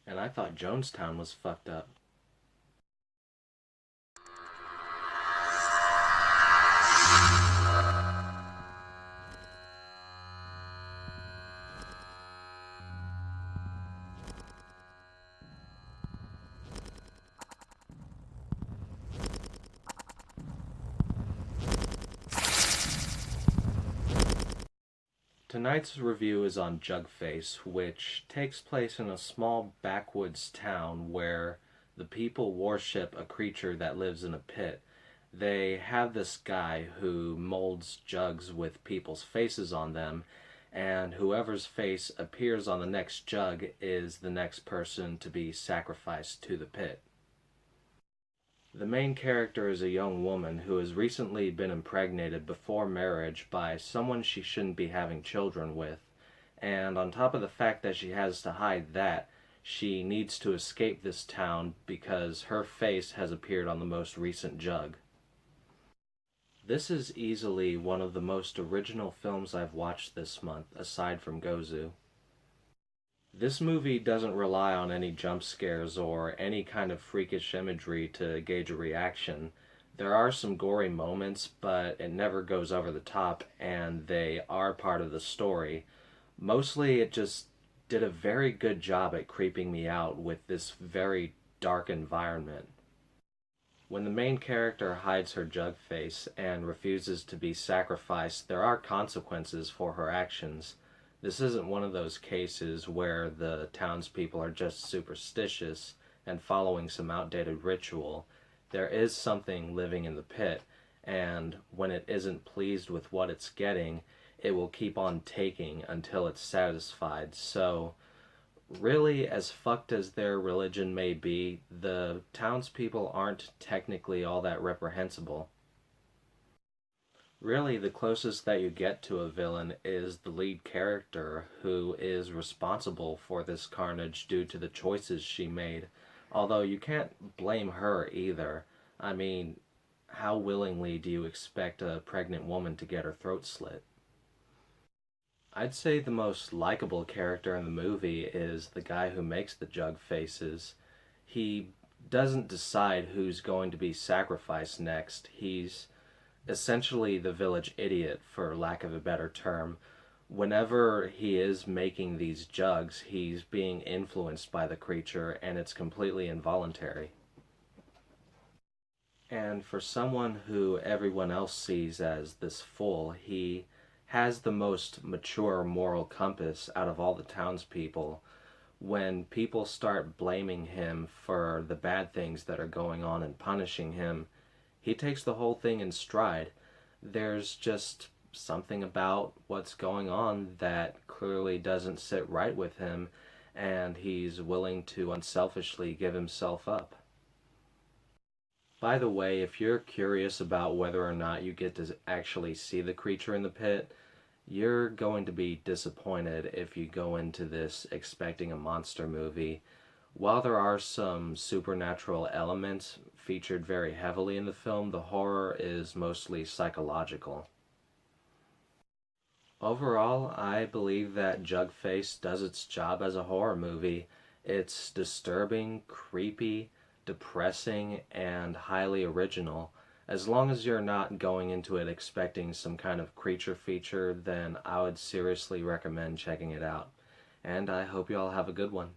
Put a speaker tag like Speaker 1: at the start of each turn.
Speaker 1: And I thought Jonestown was fucked up. Tonight's review is on Jugface, which takes place in a small backwoods town where the people worship a creature that lives in a pit. They have this guy who molds jugs with people's faces on them, and whoever's face appears on the next jug is the next person to be sacrificed to the pit. The main character is a young woman who has recently been impregnated before marriage by someone she shouldn't be having children with, and on top of the fact that she has to hide that, she needs to escape this town because her face has appeared on the most recent jug. This is easily one of the most original films I've watched this month, aside from Gozu. This movie doesn't rely on any jump scares or any kind of freakish imagery to gauge a reaction. There are some gory moments, but it never goes over the top, and they are part of the story. Mostly, it just did a very good job at creeping me out with this very dark environment. When the main character hides her jug face and refuses to be sacrificed, there are consequences for her actions. This isn't one of those cases where the townspeople are just superstitious and following some outdated ritual. There is something living in the pit, and when it isn't pleased with what it's getting, it will keep on taking until it's satisfied. So, really, as fucked as their religion may be, the townspeople aren't technically all that reprehensible. Really, the closest that you get to a villain is the lead character, who is responsible for this carnage due to the choices she made. Although you can't blame her either. I mean, how willingly do you expect a pregnant woman to get her throat slit? I'd say the most likable character in the movie is the guy who makes the jug faces. He doesn't decide who's going to be sacrificed next. He's essentially the village idiot, for lack of a better term. Whenever he is making these jugs, he's being influenced by the creature, and it's completely involuntary. And for someone who everyone else sees as this fool, he has the most mature moral compass out of all the townspeople. When people start blaming him for the bad things that are going on and punishing him, he takes the whole thing in stride. There's just something about what's going on that clearly doesn't sit right with him, and he's willing to unselfishly give himself up. By the way, if you're curious about whether or not you get to actually see the creature in the pit, you're going to be disappointed if you go into this expecting a monster movie. While there are some supernatural elements featured very heavily in the film, the horror is mostly psychological. Overall, I believe that Jugface does its job as a horror movie. It's disturbing, creepy, depressing, and highly original. As long as you're not going into it expecting some kind of creature feature, then I would seriously recommend checking it out. And I hope you all have a good one.